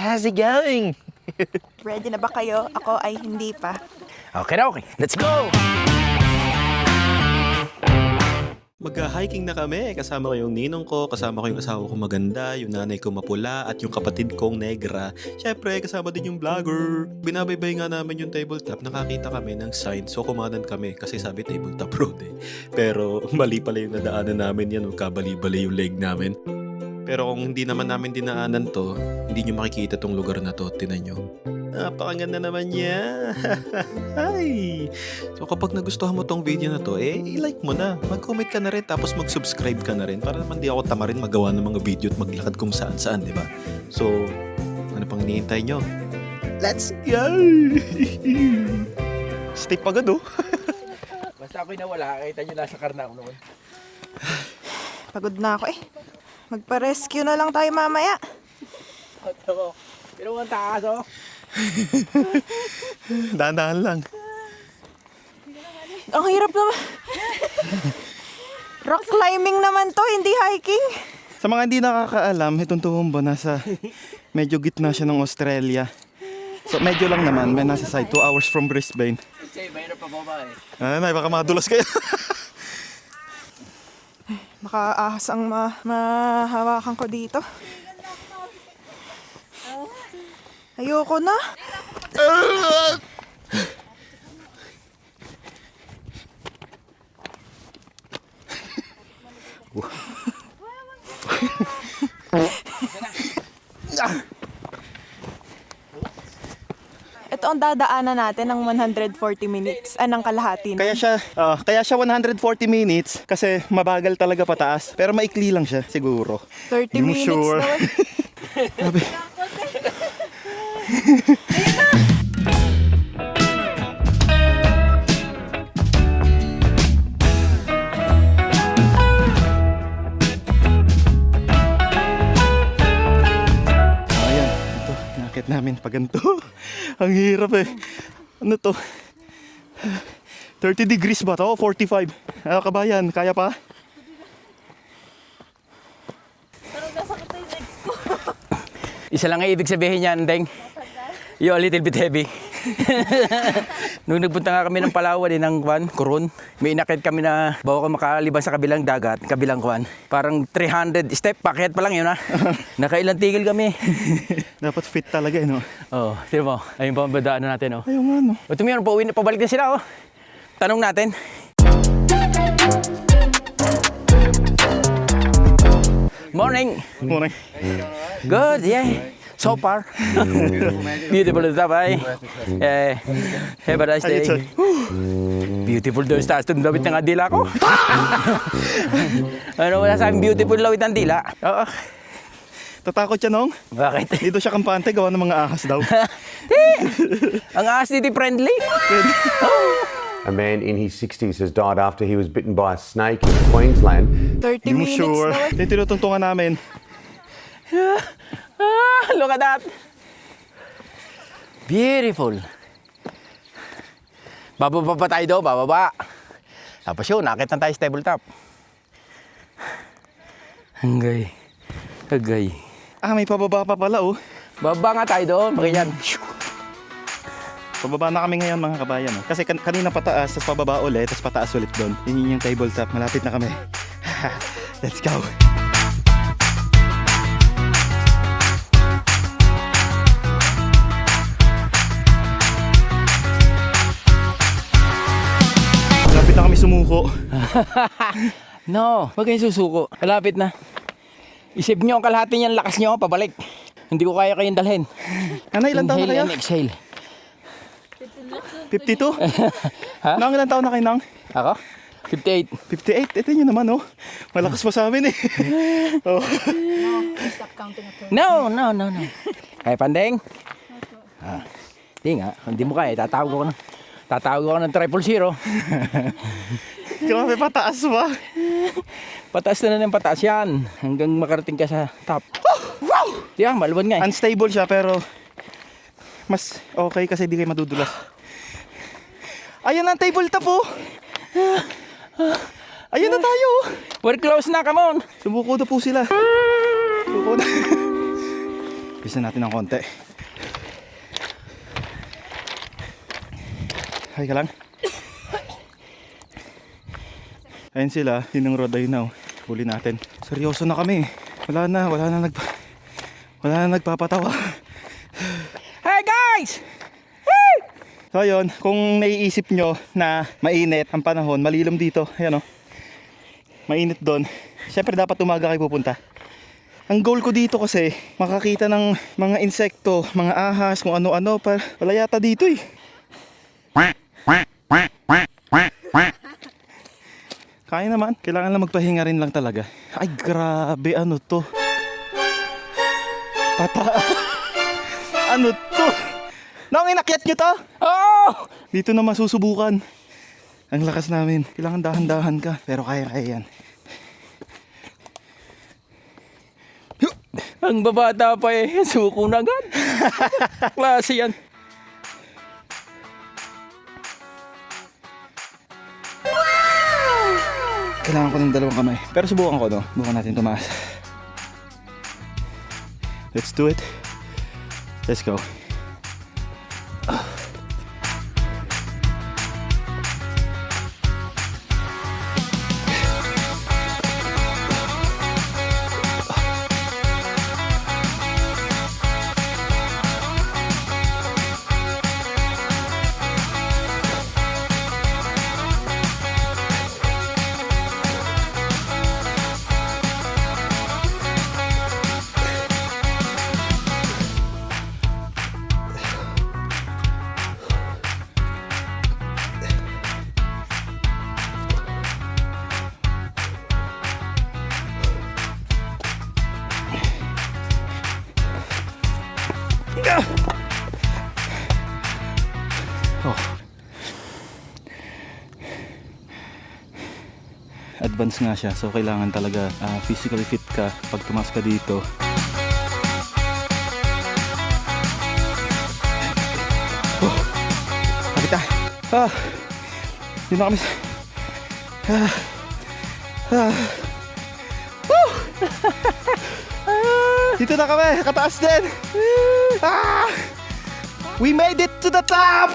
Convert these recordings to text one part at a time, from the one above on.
how's it going? Ready na ba kayo? Ako ay hindi pa. Okay na, okay. Let's go! Magka-hiking na kami. Kasama ko yung ninong ko, kasama ko yung asawa ko maganda, yung nanay ko mapula, at yung kapatid kong negra. Syempre, kasama din yung vlogger. Binabaybay nga namin yung tabletop. Nakakita kami ng sign. So, kumanan kami kasi sabi tabletop road eh. Pero mali pala yung nadaanan namin yan. Kabali-bali yung leg namin. Pero kung hindi naman namin dinaanan to, hindi nyo makikita tong lugar na to. Tinan nyo. Napakaganda naman niya. Hi! So kapag nagustuhan mo tong video na to, i-like mo na. Mag-comment ka na rin, tapos mag-subscribe ka na rin. Para naman di ako tama rin magawa ng mga video at maglakad kung saan-saan, di ba? So, ano pang hinihintay nyo? Let's go! Step agad oh. Basta ako'y nawala, kita nyo nasa karna ako noon. Pagod na ako eh. Magpa-rescue na lang tayo mamaya. Pero ang taas oh. Dahan-dahan lang. Ang hirap naman. Rock climbing naman to, hindi hiking. Sa mga hindi nakakaalam, itong Toowoomba nasa medyo gitna siya ng Australia. So medyo lang naman, may nasa side 2 hours from Brisbane. Kasi mayroon pa baba eh. Ay, baka madulas kayo. Baka ahas ang mahawakan ko dito. Ayoko na. Ito ang dadaanan natin ng 140 minutes. Anong kalahati na? Kaya siya 140 minutes kasi mabagal talaga pataas. Pero maikli lang siya siguro. 30 Yung minutes sure. naman. Ayan, ito, nakit namin pa ganito. Ang hirap eh. Ano to? 30 degrees ba to? 45. Kabayan, kaya pa? Isa lang ang ibig sabihin niyan, Deng. You're a little bit heavy. Nung nagpunta nga kami ng Palawan ng Coron, may inakit kami na bago ka makalibas sa kabilang dagat, kabilang parang 300 step, pakyat pa lang yun ha. Nakailang tigil kami. Dapat fit talaga eh, no? Oh, sino mo? Ayun pa ang badaanan natin oh. Ayun nga, no? O tumiyon, pabalik na sila oh. Tanong natin. Morning. Morning. Good, yeah. So far. Beautiful stuff, eh? Have a nice day. Beautiful daw stars. Tumlawit ng dila ko. Ano wala sa akin? Beautiful lawit ng dila. Oo. Tatakot siya, Nong? Bakit? Dito siya kampante, gawa ng mga ahas daw. Ang ahas dito friendly. A man in his 60s has died after he was bitten by a snake in Queensland. 30 Yung minutes sure. naman. Yung tinutungtungan namin. Look at that. Beautiful. Bababa pa tayo daw, bababa. Tapos yun, nakit na tayo sa tabletop. Hangay. Hangay. May pababa pa pala, oh. Bababa nga tayo doon, makinyan. Pababa na kami ngayon, mga kabayan. Oh. Kasi kanina pataas, tapos pababa ulit, tapos pataas ulit doon. Yun yung tabletop. Malapit na kami. Let's go. Malapit na kami sumuko. No, wag kayong susuko. Malapit na. Isip nyo ang kalahati niyan, lakas nyo, pabalik. Hindi ko kaya kayong dalhin. Ano, ilan taon na Inhale kayo? and exhale. 52? Ha? Nang ilan taon na kayo, Nang? Ako? 58. 58? Ito nyo naman, oh. Malakas pa sa amin, eh. Oh. No. Kaya Pandeng? Hindi nga, hindi mo kaya. Tatawag ko ng 000. Grabe, pataas ba? Pataas na ng pataas yan. Hanggang makarating ka sa top. Wow! Yeah, maluwan nga eh. Unstable siya, pero mas okay kasi di kayo madudulas. Ayan ang tabletop, oh. Ayan na tayo. We're close na, come on. Sumuko na po sila. Sumuko na. Bisa natin ng konti. Hay ka lang. Ayun sila, yun ang road ayun na. Huli natin. Seryoso na kami. Wala na nagpapatawa. Hey guys! So ayun, kung naiisip nyo na mainit ang panahon, malilom dito. Ayan o. Mainit doon. Siyempre dapat umaga kayo pupunta. Ang goal ko dito kasi, makakita ng mga insekto, mga ahas, kung ano-ano. Wala yata dito eh. Kaya naman, kailangan lang magpahinga rin lang talaga. Ay grabe, ano to? Ano to? Nang inakyat nyo to? Oh! Dito na masusubukan. Ang lakas namin. Kailangan dahan-dahan ka. Pero kaya yan. Ang babata pa eh. Suko na agad. Klase yan. Kailangan ko ng dalawang kamay. Pero subukan ko, no? Subukan natin tumaas. Let's do it. Let's go. Oh. Advance nga siya, so kailangan talaga physically fit ka pag tumas ka dito. Oh. Kapit na. Yun na kami sa... Woo! Dito na kami, kataas din. We made it to the top!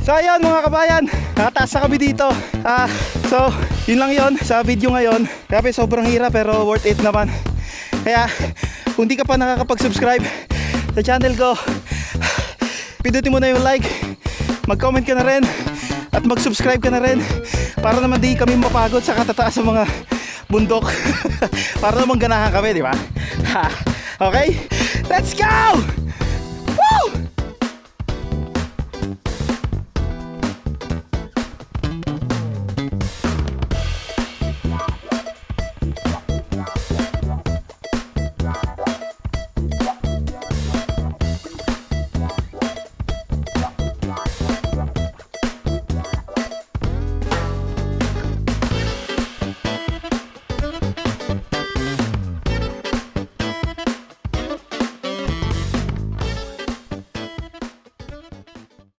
So ayun mga kabayan, nakataas na kami dito. So yun lang yun sa video ngayon. Grabe, sobrang hirap pero worth it naman. Kaya kung di ka pa nakakapag-subscribe sa channel ko, pindutin mo na yung like, mag-comment ka na rin, at mag-subscribe ka na rin para naman di kami mapagod sa katataas ng mga bundok. Para naman ganahan kami, di ba? Okay? Let's go!